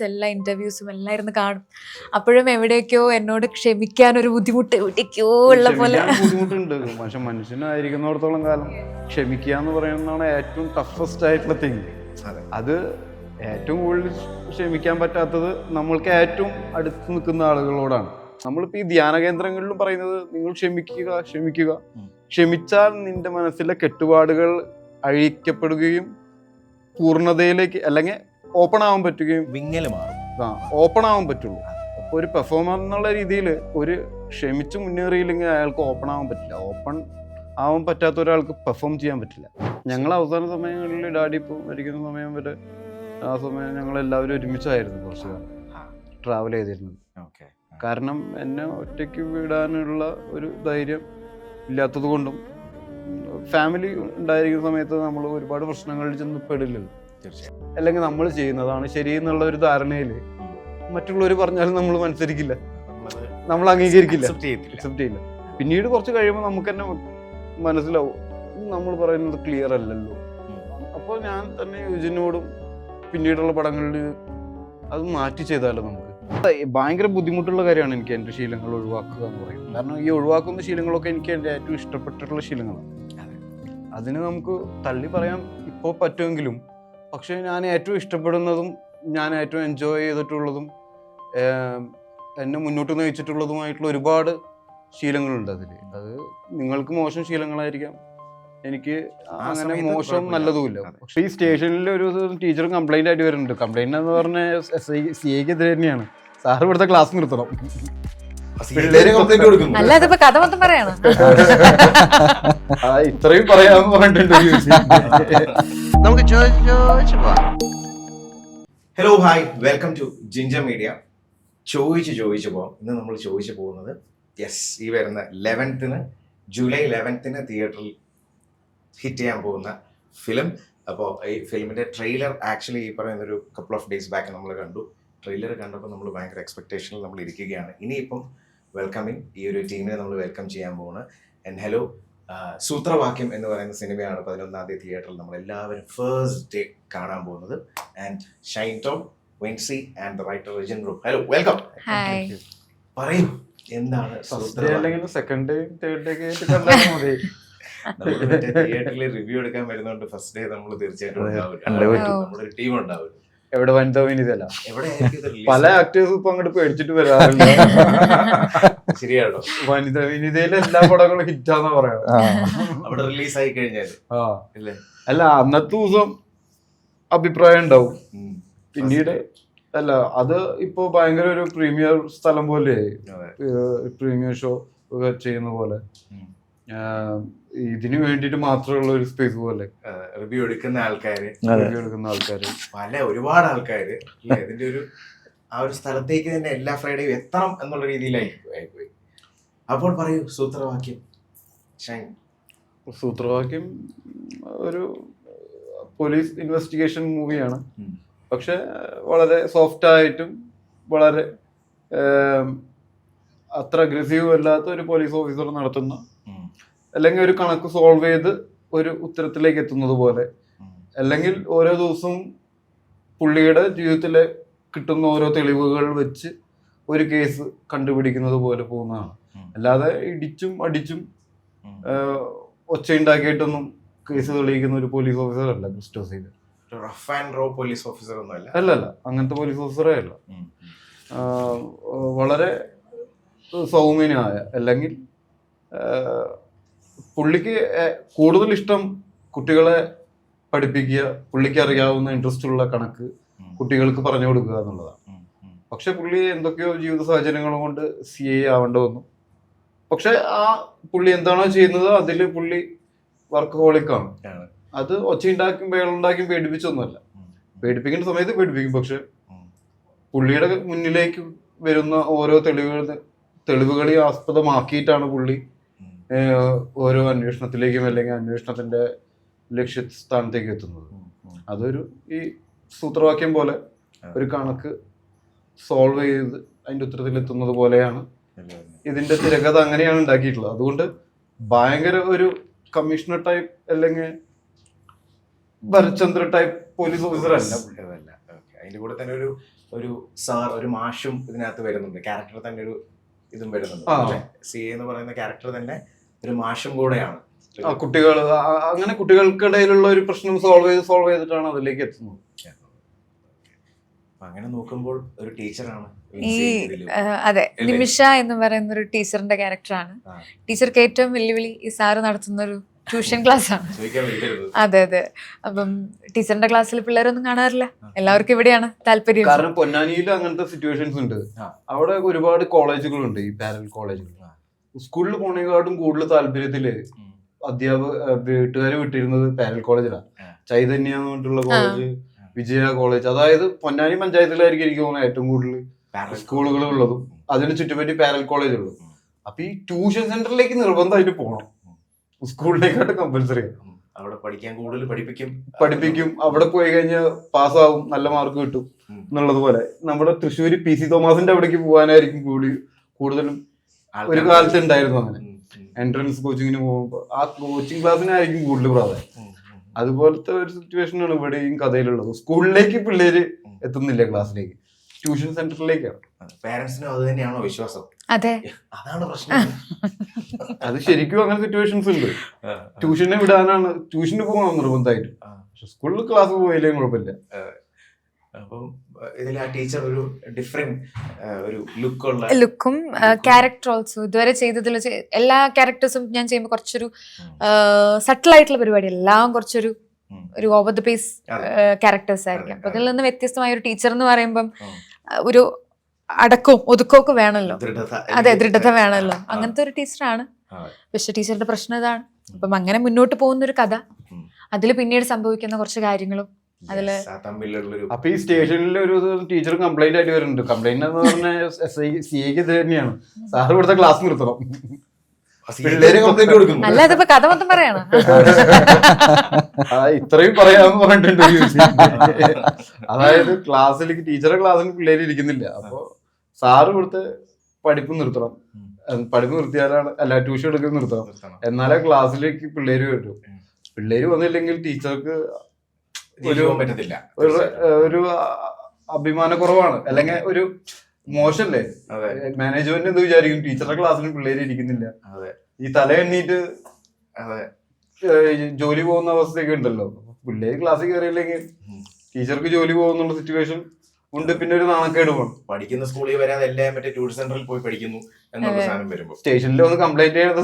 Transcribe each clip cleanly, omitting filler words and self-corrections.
എല്ലാ ഇന്റർവ്യൂസും എല്ലാം ഇരുന്ന് കാണും. അപ്പോഴും എവിടെയൊക്കെയോ എന്നോട് ക്ഷമിക്കാൻ ഒരു ബുദ്ധിമുട്ട് എവിടേക്കോ ഉള്ള പോലെ. ബുദ്ധിമുട്ടുണ്ട്. പക്ഷെ മനുഷ്യനായിരിക്കുന്നിടത്തോളം കാലം ക്ഷമിക്കുക എന്ന് പറയുന്നതാണ് ഏറ്റവും ടഫസ്റ്റ് ആയിട്ടുള്ള തിങ്. അത് ഏറ്റവും കൂടുതൽ ക്ഷമിക്കാൻ പറ്റാത്തത് നമ്മൾക്ക് ഏറ്റവും അടുത്ത് നിൽക്കുന്ന ആളുകളോടാണ്. നമ്മളിപ്പോൾ ഈ ധ്യാന കേന്ദ്രങ്ങളിലും പറയുന്നത് നിങ്ങൾ ക്ഷമിക്കുക. ക്ഷമിച്ചാൽ നിന്റെ മനസ്സിലെ കെട്ടുപാടുകൾ അഴിക്കപ്പെടുകയും പൂർണ്ണതയിലേക്ക് അല്ലെങ്കിൽ ഓപ്പൺ ആവാൻ പറ്റുകയും ഓപ്പൺ ആവാൻ പറ്റുള്ളൂ. അപ്പോൾ ഒരു പെർഫോമർ എന്നുള്ള രീതിയിൽ ഒരു ക്ഷമിച്ച് മുന്നേറിയില്ലെങ്കിൽ അയാൾക്ക് ഓപ്പൺ ആവാൻ പറ്റില്ല. ഓപ്പൺ ആവാൻ പറ്റാത്ത ഒരാൾക്ക് പെർഫോം ചെയ്യാൻ പറ്റില്ല. ഞങ്ങൾ അവസാന സമയങ്ങളിൽ ഡാഡി ഇപ്പോൾ മരിക്കുന്ന സമയം വരെ ആ സമയം ഞങ്ങളെല്ലാവരും ഒരുമിച്ചായിരുന്നു കുറച്ച് കാലം ട്രാവൽ ചെയ്തിരുന്നത്. കാരണം എന്നെ ഒറ്റയ്ക്ക് വിടാനുള്ള ഒരു ധൈര്യം ഇല്ലാത്തത് കൊണ്ടും ഫാമിലി ഉണ്ടായിരിക്കുന്ന സമയത്ത് നമ്മൾ ഒരുപാട് പ്രശ്നങ്ങളിൽ ചെന്ന് പെടില്ലല്ലോ. അല്ലെങ്കിൽ നമ്മൾ ചെയ്യുന്നതാണ് ശരി എന്നുള്ള ഒരു ധാരണയിൽ മറ്റുള്ളവർ പറഞ്ഞാലും നമ്മൾ മനസ്സിരിക്കില്ല, നമ്മൾ അംഗീകരിക്കില്ല, അക്സെപ്റ്റ് ചെയ്യില്ല. പിന്നീട് കുറച്ച് കഴിയുമ്പോൾ നമുക്ക് തന്നെ മനസ്സിലാവും നമ്മൾ പറയുന്നത് ക്ലിയർ അല്ലല്ലോ. അപ്പോൾ ഞാൻ തന്നെ യുജിനോടും പിന്നീടുള്ള പടങ്ങളിൽ അത് മാറ്റി ചെയ്താലോ നമുക്ക്. ഭയങ്കര ബുദ്ധിമുട്ടുള്ള കാര്യമാണ് എനിക്ക് എൻ്റെ ശീലങ്ങൾ ഒഴിവാക്കുക എന്ന് പറയുന്നത്. കാരണം ഈ ഒഴിവാക്കുന്ന ശീലങ്ങളൊക്കെ എനിക്ക് എൻ്റെ ഏറ്റവും ഇഷ്ടപ്പെട്ടിട്ടുള്ള ശീലങ്ങളാണ്. അതിന് നമുക്ക് തള്ളി പറയാൻ ഇപ്പോൾ പറ്റുമെങ്കിലും പക്ഷേ ഞാൻ ഏറ്റവും ഇഷ്ടപ്പെടുന്നതും ഞാൻ ഏറ്റവും എൻജോയ് ചെയ്തിട്ടുള്ളതും എന്നെ മുന്നോട്ട് നയിച്ചിട്ടുള്ളതുമായിട്ടുള്ള ഒരുപാട് ശീലങ്ങളുണ്ട് അതിൽ. അത് നിങ്ങൾക്ക് മോശം ശീലങ്ങളായിരിക്കാം, എനിക്ക് അങ്ങനെ മോശം നല്ലതുമില്ല. പക്ഷെ ഈ സ്റ്റേഷനിൽ ഒരു ടീച്ചർ കംപ്ലൈന്റ് ആയിട്ട് വരുന്നുണ്ട്. കംപ്ലൈന്റ് എന്ന് പറഞ്ഞാൽ CA എതിരെ തന്നെയാണ്. സാർ ഇവിടുത്തെ ക്ലാസ് നിർത്തണം. അല്ല ഇതിപ്പോ കഥ മൊത്തം പറയണം. ഇത്രയും പറയാമെന്ന് പറഞ്ഞിട്ടുണ്ട്. Hello hi, welcome to Ginger Media. ചോദിച്ചു പോകാം. ഇന്ന് നമ്മൾ ചോദിച്ചു പോകുന്നത് ഈ വരുന്ന 11th ജൂലൈ 11th തിയേറ്ററിൽ ഹിറ്റ് ചെയ്യാൻ പോകുന്ന ഫിലിം. അപ്പോൾ ഈ ഫിലിമിൻ്റെ ട്രെയിലർ ആക്ച്വലി ഈ പറയുന്നൊരു കപ്പിൾ ഓഫ് ഡേയ്സ് ബാക്ക് നമ്മൾ കണ്ടു. ട്രെയിലർ കണ്ടപ്പോൾ നമ്മൾ ഭയങ്കര എക്സ്പെക്ടേഷനിൽ നമ്മൾ ഇരിക്കുകയാണ്. ഇനിയിപ്പം വെൽക്കമിങ് ഈ ഒരു ടീമിനെ നമ്മൾ വെൽക്കം ചെയ്യാൻ പോകുന്നത്. ആൻഡ് ഹലോ, സൂത്രവാക്യം എന്ന് പറയുന്ന സിനിമയാണ് 11th തിയേറ്ററിൽ നമ്മൾ എല്ലാവരും ഫസ്റ്റ് ഡേ കാണാൻ പോകുന്നത്. And Shine Tom, Vency and the writer Rijin bro, hello, welcome. പറയൂ, എന്താണ് സെക്കൻഡ് ഡേ തേർഡ് ഡേ തിയേറ്ററിൽ റിവ്യൂ എടുക്കാൻ വരുന്നതുകൊണ്ട് ഫസ്റ്റ് ഡേ നമ്മൾ തീർച്ചയായിട്ടും ഉണ്ടാവില്ല, നമ്മുടെ ഒരു ടീം ഉണ്ടാവില്ല. എവിടെ വനിതാ വിനീതല്ല, പല ആക്ടേഴ്സും ഇപ്പൊ അങ്ങോട്ട് പേടിച്ചിട്ട് വരാറില്ല. ശരിയാണോ? വനിതാ വിനീതയിലെ എല്ലാ പടങ്ങളും ഹിറ്റാന്നാ പറയാ. അവിടെ റിലീസ് ആയി കഴിഞ്ഞാൽ അല്ല അന്നത്തെ ദിവസം അഭിപ്രായം ഉണ്ടാവും. പിന്നീട് അല്ല അത് ഇപ്പൊ ഭയങ്കര ഒരു പ്രീമിയർ സ്ഥലം പോലെ, പ്രീമിയർ ഷോ ചെയ്യുന്ന പോലെ, ഇതിനു വേണ്ടിട്ട് മാത്രമുള്ള ഒരു സ്പേസ് പോലെ റിവ്യൂ എടുക്കുന്ന ആൾക്കാര് ഒരുപാട് ആൾക്കാര് ഇതിന്റെ ഒരു ആ ഒരു സ്ഥലത്തേക്ക് തന്നെ എല്ലാ ഫ്രൈഡേയും എത്തണം എന്നുള്ള രീതിയിലായിപ്പോയി. അപ്പോൾ പറയൂ, സൂത്രവാക്യം. സൂത്രവാക്യം ഒരു പോലീസ് ഇൻവെസ്റ്റിഗേഷൻ മൂവിയാണ്. പക്ഷെ വളരെ സോഫ്റ്റ് ആയിട്ടും വളരെ അത്ര അഗ്രസീവ് അല്ലാത്ത ഒരു പോലീസ് ഓഫീസർ നടത്തുന്ന, അല്ലെങ്കിൽ ഒരു കണക്ക് സോൾവ് ചെയ്ത് ഒരു ഉത്തരത്തിലേക്ക് എത്തുന്നത് പോലെ, അല്ലെങ്കിൽ ഓരോ ദിവസവും പുള്ളിയുടെ ജീവിതത്തിലെ കിട്ടുന്ന ഓരോ തെളിവുകൾ വെച്ച് ഒരു കേസ് കണ്ടുപിടിക്കുന്നത് പോലെ പോകുന്നതാണ്. അല്ലാതെ ഇടിച്ചും അടിച്ചും ഒച്ചയുണ്ടാക്കിയിട്ടൊന്നും കേസ് തെളിയിക്കുന്ന ഒരു പോലീസ് ഓഫീസർ അല്ല Christos. Rough and raw police officer ഒന്നും അല്ല, അങ്ങനത്തെ പോലീസ് ഓഫീസറേ അല്ല. വളരെ സൗമ്യനായ, അല്ലെങ്കിൽ പുള്ളിക്ക് കൂടുതൽ ഇഷ്ടം കുട്ടികളെ പഠിപ്പിക്കുക, പുള്ളിക്ക് അറിയാവുന്ന ഇൻട്രസ്റ്റ് ഉള്ള കണക്ക് കുട്ടികൾക്ക് പറഞ്ഞു കൊടുക്കുക എന്നുള്ളതാണ്. പക്ഷെ പുള്ളി എന്തൊക്കെയോ ജീവിത സാഹചര്യങ്ങൾ കൊണ്ട് CA ആവേണ്ട വന്നു. പക്ഷെ ആ പുള്ളി എന്താണോ ചെയ്യുന്നത് അതിൽ പുള്ളി വർക്കഹോളിക്കാണ്. അത് ഒച്ചയുണ്ടാക്കും ബഹളുണ്ടാക്കും പേടിപ്പിച്ചൊന്നുമല്ല. പേടിപ്പിക്കേണ്ട സമയത്ത് പേടിപ്പിക്കും. പക്ഷെ പുള്ളിയുടെ മുന്നിലേക്ക് വരുന്ന ഓരോ തെളിവുകളെ ആസ്പദമാക്കിയിട്ടാണ് പുള്ളി ഓരോ അന്വേഷണത്തിലേക്കും അല്ലെങ്കിൽ അന്വേഷണത്തിന്റെ ലക്ഷ്യസ്ഥാനത്തേക്ക് എത്തുന്നത്. അതൊരു ഈ സൂത്രവാക്യം പോലെ ഒരു കണക്ക് സോൾവ് ചെയ്ത് അതിന്റെ ഉത്തരത്തിൽ എത്തുന്നത് പോലെയാണ് ഇതിന്റെ തിരക്കഥ. അങ്ങനെയാണ് ഉണ്ടാക്കിയിട്ടുള്ളത്. അതുകൊണ്ട് ഭയങ്കര ഒരു കമ്മീഷണർ ടൈപ്പ് അല്ലെങ്കിൽ ഭരത്ചന്ദ്ര ടൈപ്പ് പോലീസ് ഓഫീസർ അല്ല. അതിന്റെ കൂടെ തന്നെ ഒരു ഒരു സാർ, ഒരു മാഷും ഇതിനകത്ത് വരുന്നുണ്ട്, ക്യാരക്ടർ തന്നെ ഒരു ഇതും വരുന്നുണ്ട് ആ. അല്ലേ? സി എന്ന് പറയുന്ന ക്യാരക്ടർ തന്നെ ഒരു മാഷും കൂടെയാണ്. കുട്ടികൾ അങ്ങനെ കുട്ടികൾക്കിടയിലുള്ള ഒരു പ്രശ്നം സോൾവ് ചെയ്തിട്ടാണ് അതിലേക്ക് എത്തുന്നത്. അപ്പൊ അങ്ങനെ നോക്കുമ്പോൾ ഒരു ടീച്ചറാണ് ഈ അതെ, നിമിഷ എന്ന് പറയുന്ന ഒരു ടീച്ചറിന്റെ ക്യാരക്ടറാണ്. ആ. ടീച്ചർക്ക് ഏറ്റവും വെല്ലുവിളി ഈ സാറ് നടത്തുന്ന ഒരു ട്യൂഷൻ ക്ലാസ് ആണ്. ചോദിക്കാൻ വിളിക്കരുത്. അതെ അതെ. അപ്പം ടീച്ചറിന്റെ ക്ലാസ്സിൽ പിള്ളേരൊന്നും കാണാറില്ല, എല്ലാവർക്കും ഇവിടെയാണ് താല്പര്യം. കാരണം പൊന്നാനിയിൽ അങ്ങനത്തെ സിറ്റുവേഷൻസ് ഉണ്ട്. ആ. അവിടെ ഒരുപാട് കോളേജുകളുണ്ട്, ഈ പാരൽ കോളേജുകൾ. സ്കൂളിൽ പോണേക്കാട്ടും കൂടുതൽ താല്പര്യത്തില് വീട്ടുകാർ വിട്ടിരുന്നത് പാരൽ കോളേജിലാണ്. ചൈതന്യ എന്ന് പറഞ്ഞിട്ടുള്ള കോളേജ്, വിജയ കോളേജ്. അതായത് പൊന്നാനി പഞ്ചായത്തിലായിരിക്കും എനിക്ക് തോന്നുന്നത് ഏറ്റവും കൂടുതൽ സ്കൂളുകൾ ഉള്ളതും അതിന് ചുറ്റുപറ്റി പാരൽ കോളേജ് ഉള്ളതും. അപ്പൊ ഈ ട്യൂഷൻ സെന്ററിലേക്ക് നിർബന്ധമായിട്ട് പോകണം, സ്കൂളിലേക്കാട്ട് കമ്പൽസറി. അവിടെ പഠിക്കാൻ കൂടുതൽ പഠിപ്പിക്കും. അവിടെ പോയി കഴിഞ്ഞാൽ പാസ്സാവും, നല്ല മാർക്ക് കിട്ടും എന്നുള്ളത് പോലെ. നമ്മുടെ തൃശ്ശൂർ PC തോമസിന്റെ അവിടേക്ക് പോകാനായിരിക്കും കൂടുതലും ഒരു കാലത്ത് ഉണ്ടായിരുന്നു. അങ്ങനെ എൻട്രൻസ് കോച്ചിങ്ങിന് പോകുമ്പോൾ ആ കോച്ചിങ് ക്ലാസ്സിനായിരിക്കും കൂടുതൽ പ്രാധാന്യം. അതുപോലത്തെ ഒരു സിറ്റുവേഷനാണ് ഇവിടെയും കഥയിലുള്ളത്. സ്കൂളിലേക്ക് പിള്ളേര് എത്തുന്നില്ല, ക്ലാസ്സിലേക്ക്, ട്യൂഷൻ സെന്ററിലേക്കാണ്. പാരന്റ്സിനും അത് തന്നെയാണോ വിശ്വാസം? അതെ, അതാണ് പ്രശ്നം. അത് ശരിക്കും അങ്ങനെ സിറ്റുവേഷൻസ് ഉണ്ട്. ട്യൂഷനെ വിടാനാണ്, ട്യൂഷന് പോകണം നിർബന്ധമായിട്ട്. പക്ഷെ സ്കൂളിൽ ക്ലാസ് പോയില്ലേ കുഴപ്പമില്ല. അപ്പം ഇതിൽ ആ ടീച്ചർ ഒരു ഡിഫറെന്റ് ഒരു ലുക്കും ക്യാരക്ടർ ഓൾസോ ഇതുവരെ ചെയ്തതിൽ എല്ലാ ക്യാരക്ടേഴ്സും ഞാൻ ചെയ്യുമ്പോൾ കുറച്ചൊരു സട്ടിൽ ആയിട്ടുള്ള പരിപാടി, എല്ലാം കുറച്ചൊരു ഓവർ ദ പേസ് ക്യാരക്ടേഴ്സ് ആയിരിക്കും. അപ്പൊ അതിൽ നിന്ന് വ്യത്യസ്തമായ ഒരു ടീച്ചർ എന്ന് പറയുമ്പം ഒരു അടക്കവും ഒതുക്കമൊക്കെ വേണമല്ലോ. അതെ, ദൃഢത വേണമല്ലോ. അങ്ങനത്തെ ഒരു ടീച്ചറാണ്. പക്ഷെ ടീച്ചറുടെ പ്രശ്നം ഇതാണ്. അപ്പം അങ്ങനെ മുന്നോട്ട് പോകുന്ന ഒരു കഥ, അതിൽ പിന്നീട് സംഭവിക്കുന്ന കുറച്ച് കാര്യങ്ങളും അതില്. അപ്പൊ ഈ സ്റ്റേഷനിൽ ഒരു ടീച്ചർ കംപ്ലൈന്റ് ആയിട്ട് വരുന്നുണ്ട്. കംപ്ലൈന്റ് എന്ന് പറഞ്ഞാൽ CA ഇത് തന്നെയാണ്, സാറ് ഇവിടുത്തെ ക്ലാസ് നിർത്തണം, പിള്ളേര് കംപ്ലൈന്റ് കൊടുക്കുന്നു. അല്ല, അതിപ്പോ കഥ മൊത്തം പറയണം. ഇത്രയും പറയാന്ന് പറഞ്ഞിട്ടുണ്ട്. അതായത് ക്ലാസ്സിലേക്ക്, ടീച്ചറെ ക്ലാസ്സിൽ പിള്ളേര് ഇരിക്കുന്നില്ല. അപ്പൊ സാറ് ഇവിടുത്തെ പഠിപ്പ് നിർത്തണം. പഠിപ്പ് നിർത്തിയാലാണ്, അല്ല ട്യൂഷൻ എടുക്കുന്നത് നിർത്തണം, എന്നാലേ ക്ലാസ്സിലേക്ക് പിള്ളേര് വരും. പിള്ളേര് വന്നില്ലെങ്കിൽ ടീച്ചർക്ക് ഒരു അഭിമാനക്കുറവാണ്, അല്ലെങ്കിൽ ഒരു മോശല്ലേ. മാനേജ്മെന്റ് എന്ത് വിചാരിക്കും, ടീച്ചറുടെ ക്ലാസ്സിൽ പിള്ളേര് ഇരിക്കുന്നില്ല, ഈ തല എണ്ണീറ്റ് ജോലി പോകുന്ന അവസ്ഥയൊക്കെ ഉണ്ടല്ലോ. പിള്ളേര് ക്ലാസ്സിൽ കയറിയില്ലെങ്കിൽ ടീച്ചർക്ക് ജോലി പോകുന്നുള്ള സിറ്റുവേഷൻ ഉണ്ട്. പിന്നെ ഒരു നാണക്കേട് പോകണം. പഠിക്കുന്ന സ്കൂളിൽ വരാതെ എല്ലാം മറ്റേ ട്യൂഷൻ സെന്ററിൽ പോയി പഠിക്കുന്നു എന്നുള്ള സാധനം വരുമ്പോൾ സ്റ്റേഷനിൽ ഒന്ന് കംപ്ലൈന്റ് ചെയ്യുന്നത്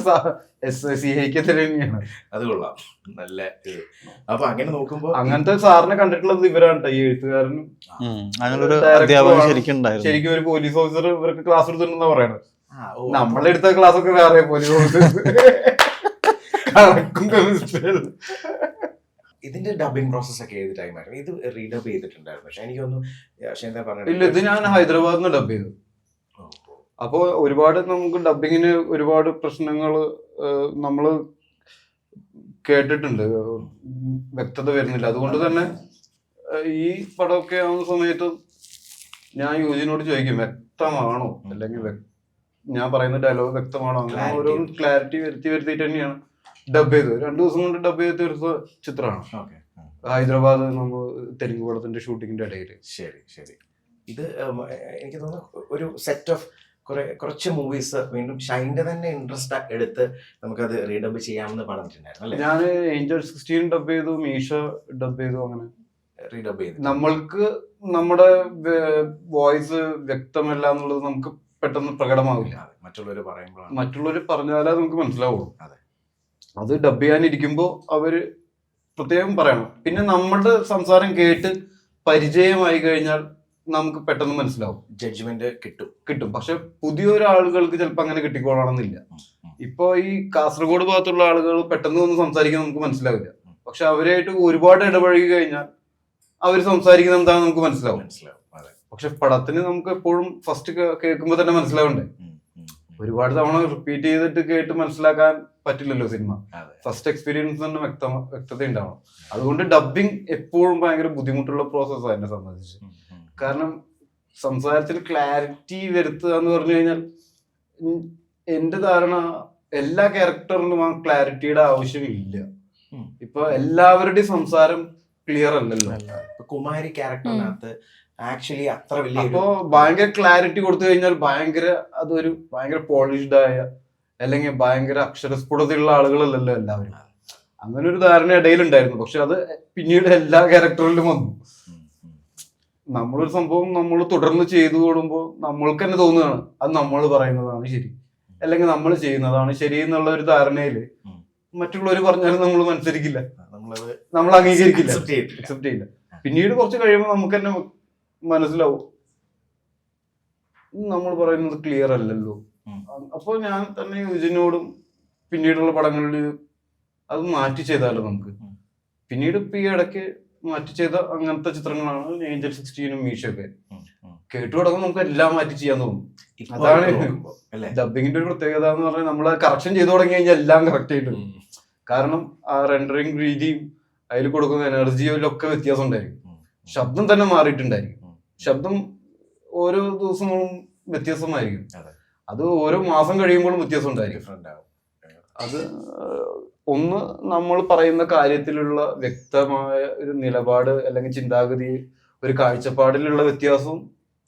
CAക്ക് തന്നെയാണ്. അത് കൊള്ളാം, നല്ല ഇത്. അപ്പൊ അങ്ങനെ നോക്കുമ്പോ അങ്ങനത്തെ സാറിനെ കണ്ടിട്ടുള്ളത് ഇവരാണ്, ഈ എഴുത്തുകാരനും ശരിക്കും ഒരു പോലീസ് ഓഫീസർ ഇവർക്ക് ക്ലാസ് എടുത്തിട്ടുണ്ടെന്നാ പറയണത്. നമ്മളെടുത്ത ക്ലാസ് ഒക്കെ വേറെ പോലീസ് ഓഫീസർ. ഇതിന്റെ ഡബിങ് പ്രോസസ് ഒക്കെ ഏത് ടൈമായിരുന്നു? ഇത് റീഡബ് ചെയ്തിട്ടുണ്ടായിരുന്നു, പക്ഷെ എനിക്കൊന്നും ഇല്ല, ഇത് ഞാൻ ഹൈദരാബാദിൽ നിന്ന് ഡബ് ചെയ്തു. അപ്പോൾ ഒരുപാട് നമുക്ക് ഡബിങ്ങിന് ഒരുപാട് പ്രശ്നങ്ങൾ നമ്മൾ കേട്ടിട്ടുണ്ട്, വ്യക്തത വരുന്നില്ല. അതുകൊണ്ട് തന്നെ ഈ പടമൊക്കെ ആവുന്ന സമയത്ത് ഞാൻ യുജിനോട് ചോദിക്കും, വ്യക്തമാണോ, അല്ലെങ്കിൽ ഞാൻ പറയുന്ന ഡയലോഗ് വ്യക്തമാണോ, അങ്ങനെ ഓരോ ക്ലാരിറ്റി വരുത്തിയിട്ട് തന്നെയാണ് ഡബ് ചെയ്തത്. 2 ദിവസം കൊണ്ട് ഡബ് ചെയ്ത് തീർത്ത ചിത്രമാണ്. ഹൈദരാബാദ് നമ്മൾ തെലുങ്ക് പടത്തിന്റെ ഷൂട്ടിങ്ങിന്റെ ഇടയിൽ. ശരി. ഇത് എനിക്ക് തോന്നുന്നു ഒരു സെറ്റ് ഓഫ് കുറച്ച് മൂവീസ് വീണ്ടും ഷൈൻ്റെ തന്നെ ഇൻട്രസ്റ്റ് എടുത്ത് നമുക്കത് റീഡബ് ചെയ്യാമെന്ന് പറഞ്ഞിട്ടുണ്ടായിരുന്നു അല്ലേ? ഞാൻ ഏഞ്ചൽ 16 ഡബ് ചെയ്തു, മീഷ ഡബ് ചെയ്തു. അങ്ങനെ റീഡബ് ചെയ്തു. നമ്മൾക്ക് നമ്മുടെ വോയിസ് വ്യക്തമല്ല എന്നുള്ളത് നമുക്ക് പെട്ടെന്ന് പ്രകടമാവില്ല. മറ്റുള്ളവർ പറഞ്ഞാലേ നമുക്ക് മനസ്സിലാവുള്ളൂ. അത് ഡബ് ചെയ്യാനിരിക്കുമ്പോൾ അവര് പ്രത്യേകം പറയണം. പിന്നെ നമ്മുടെ സംസാരം കേട്ട് പരിചയമായി കഴിഞ്ഞാൽ നമുക്ക് പെട്ടെന്ന് മനസ്സിലാവും, ജഡ്ജ്മെന്റ് കിട്ടും. പക്ഷെ പുതിയൊരാളുകൾക്ക് ചിലപ്പോൾ അങ്ങനെ കിട്ടിക്കോളണമെന്നില്ല. ഇപ്പൊ ഈ കാസർഗോഡ് ഭാഗത്തുള്ള ആളുകൾ പെട്ടെന്ന് വന്ന് സംസാരിക്കാൻ നമുക്ക് മനസ്സിലാവില്ല. പക്ഷെ അവരായിട്ട് ഒരുപാട് ഇടപഴകി കഴിഞ്ഞാൽ അവർ സംസാരിക്കുന്നത് എന്താണെന്ന് നമുക്ക് മനസ്സിലാവും. പക്ഷെ പടത്തിന് നമുക്ക് എപ്പോഴും ഫസ്റ്റ് കേൾക്കുമ്പോൾ തന്നെ മനസ്സിലാവണ്ടേ. ഒരുപാട് തവണ റിപ്പീറ്റ് ചെയ്തിട്ട് കേട്ട് മനസ്സിലാക്കാൻ പറ്റില്ലല്ലോ സിനിമ. ഫസ്റ്റ് എക്സ്പീരിയൻസ് തന്നെ വ്യക്തത ഉണ്ടാവണം. അതുകൊണ്ട് ഡബിങ് എപ്പോഴും ഭയങ്കര ബുദ്ധിമുട്ടുള്ള പ്രോസസ്സാണ് എന്നെ സംബന്ധിച്ച്. കാരണം സംസാരത്തിൽ ക്ലാരിറ്റി വരുത്തുക എന്ന് പറഞ്ഞു കഴിഞ്ഞാൽ എന്റെ ധാരണ എല്ലാ ക്യാരക്ടറിനും ആ ക്ലാരിറ്റിയുടെ ആവശ്യമില്ല. ഇപ്പൊ എല്ലാവരുടെയും സംസാരം ക്ലിയർ അല്ലല്ലോ. കുമാരി ക്യാരക്ടറിനകത്ത് ആക്ച്വലി അത്ര വലിയ അപ്പോ ഭയങ്കര ക്ലാരിറ്റി കൊടുത്തു കഴിഞ്ഞാൽ അതൊരു ഭയങ്കര പോളിഷ്ഡ് ആയ അല്ലെങ്കിൽ ഭയങ്കര അക്ഷരസ്ഫുടതയുള്ള ആളുകളല്ലല്ലോ എല്ലാവരും. അങ്ങനെ ഒരു ധാരണ ഇടയിലുണ്ടായിരുന്നു. പക്ഷെ അത് പിന്നീട് എല്ലാ ക്യാരക്ടറിലും വന്നു. നമ്മളൊരു സംഭവം നമ്മൾ തുടർന്ന് ചെയ്തു കൂടുമ്പോൾ നമ്മൾക്ക് തന്നെ തോന്നുകയാണ് അത് നമ്മൾ പറയുന്നതാണ് ശരി, അല്ലെങ്കിൽ നമ്മൾ ചെയ്യുന്നതാണ് ശരി എന്നുള്ള ഒരു ധാരണയില് മറ്റുള്ളവർ പറഞ്ഞാലും നമ്മൾ മനസ്സിലാക്കില്ല, നമ്മൾ അംഗീകരിക്കില്ല, അക്സെപ്റ്റ് ചെയ്യില്ല. പിന്നീട് കുറച്ച് കഴിയുമ്പോൾ നമുക്ക് തന്നെ മനസ്സിലാവും നമ്മൾ പറയുന്നത് ക്ലിയർ അല്ലല്ലോ. അപ്പോൾ ഞാൻ തന്നെ യുജിനോടും പിന്നീടുള്ള പടങ്ങളിൽ അത് മാറ്റി ചെയ്താലോ നമുക്ക്. പിന്നീട് ഇപ്പൊ ഈ ഇടയ്ക്ക് മാറ്റി ചെയ്ത അങ്ങനത്തെ ചിത്രങ്ങളാണ് ഏഞ്ചൽ 16 മീഷൊക്കെ. കേട്ടു തുടങ്ങുമ്പോൾ നമുക്ക് എല്ലാം മാറ്റി ചെയ്യാൻ തോന്നും. അതാണ് ഡബിങ്ങിന്റെ ഒരു പ്രത്യേകത എന്ന് പറഞ്ഞാൽ നമ്മൾ കറക്ഷൻ ചെയ്തു തുടങ്ങി കഴിഞ്ഞാൽ എല്ലാം കറക്റ്റ് ആയിട്ടുണ്ട്. കാരണം ആ റെൻഡറിങ് രീതിയും അതിൽ കൊടുക്കുന്ന എനർജിയും ഒക്കെ വ്യത്യാസം ഉണ്ടായിരിക്കും. ശബ്ദം തന്നെ മാറിയിട്ടുണ്ടായിരിക്കും. ശബ്ദം ഓരോ ദിവസങ്ങളും വ്യത്യസ്തമായിരിക്കും. അത് ഓരോ മാസം കഴിയുമ്പോഴും വ്യത്യാസം ഉണ്ടായിരിക്കും. അത് ഒന്ന് നമ്മൾ പറയുന്ന കാര്യത്തിലുള്ള വ്യക്തമായ ഒരു നിലപാട് അല്ലെങ്കിൽ ചിന്താഗതി, ഒരു കാഴ്ചപ്പാടിലുള്ള വ്യത്യാസവും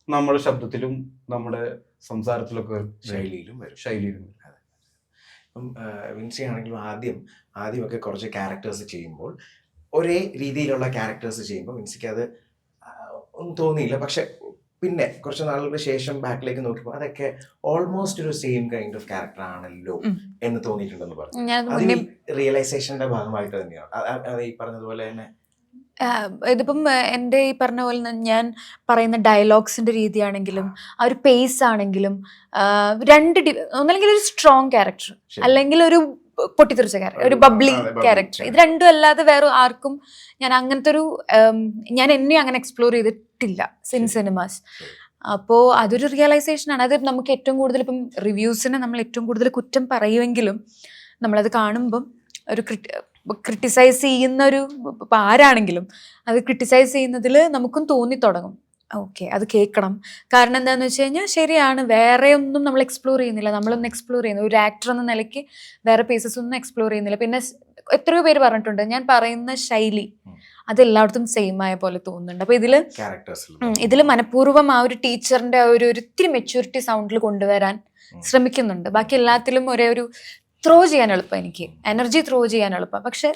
നമ്മുടെ ശബ്ദത്തിലും നമ്മുടെ സംസാരത്തിലൊക്കെ ശൈലിയിലും വരും. ഇപ്പം വിൻസി ആണെങ്കിലും ആദ്യമൊക്കെ കുറച്ച് ക്യാരക്ടേഴ്സ് ചെയ്യുമ്പോൾ ഒരേ രീതിയിലുള്ള ക്യാരക്ടേഴ്സ് ചെയ്യുമ്പോൾ വിൻസിക്ക് അത് ഒന്നും തോന്നിയില്ല. പക്ഷെ പിന്നെ കുറച്ച് നാളുകൾക്ക് ശേഷം ബാക്കിലേക്ക് നോക്കിയപ്പോൾ അതൊക്കെ ഓൾമോസ്റ്റ് ഒരു സെയിം കൈൻഡ് ഓഫ് ക്യാരക്ടർ ആണല്ലോ എന്ന് തോന്നിയിട്ടുണ്ടെന്ന് പറഞ്ഞു. റിയലൈസേഷന്റെ ഭാഗമായിട്ട് തന്നെയാണ് ഈ പറഞ്ഞതുപോലെ തന്നെ. ഇതിപ്പം എൻ്റെ ഈ പറഞ്ഞ പോലെ ഞാൻ പറയുന്ന ഡയലോഗ്സിന്റെ രീതിയാണെങ്കിലും ആ ഒരു പേസ് ആണെങ്കിലും ഒന്നല്ലെങ്കിൽ ഒരു സ്ട്രോങ് ക്യാരക്ടർ അല്ലെങ്കിൽ ഒരു പൊട്ടിത്തെറിച്ച ക്യാരക്ടർ, ഒരു ബബ്ലി ക്യാരക്ടർ, ഇത് രണ്ടും അല്ലാതെ വേറെ ആർക്കും ഞാൻ അങ്ങനത്തെ ഒരു ഞാൻ എന്നെ അങ്ങനെ എക്സ്പ്ലോർ ചെയ്തിട്ടില്ല ഇൻ സിനിമാസ്. അപ്പോൾ അതൊരു റിയലൈസേഷൻ ആണ്. അത് നമുക്ക് ഏറ്റവും കൂടുതൽ ഇപ്പം റിവ്യൂസിനെ നമ്മൾ ഏറ്റവും കൂടുതൽ കുറ്റം പറയുമെങ്കിലും നമ്മളത് കാണുമ്പം ഒരു ക്രിട്ടിസൈസ് ചെയ്യുന്ന ഒരു ഇപ്പം ആരാണെങ്കിലും അത് ക്രിട്ടിസൈസ് ചെയ്യുന്നതിൽ നമുക്കും തോന്നി തുടങ്ങും ഓക്കെ അത് കേൾക്കണം. കാരണം എന്താണെന്ന് വെച്ച് കഴിഞ്ഞാൽ ശരിയാണ്, വേറെ ഒന്നും നമ്മൾ എക്സ്പ്ലോർ ചെയ്യുന്നില്ല, നമ്മളൊന്നും എക്സ്പ്ലോർ ചെയ്യുന്നില്ല, ഒരു ആക്ടർ എന്ന നിലയ്ക്ക് വേറെ പേസസ് ഒന്നും എക്സ്പ്ലോർ ചെയ്യുന്നില്ല. പിന്നെ എത്രയോ പേര് പറഞ്ഞിട്ടുണ്ട് ഞാൻ പറയുന്ന ശൈലി അത് എല്ലായിടത്തും സെയിം ആയ പോലെ തോന്നുന്നുണ്ട്. അപ്പൊ ഇതിൽ മനഃപൂർവ്വം ആ ഒരു ടീച്ചറിന്റെ ഒരു ഇത്തിരി മെച്യൂരിറ്റി സൗണ്ടിൽ കൊണ്ടുവരാൻ ശ്രമിക്കുന്നുണ്ട്. ബാക്കി എല്ലാത്തിലും ഒരേ ഒരു ത്രോ ചെയ്യാൻ എളുപ്പം, എനിക്ക് എനർജി ത്രോ ചെയ്യാൻ എളുപ്പം, പക്ഷെ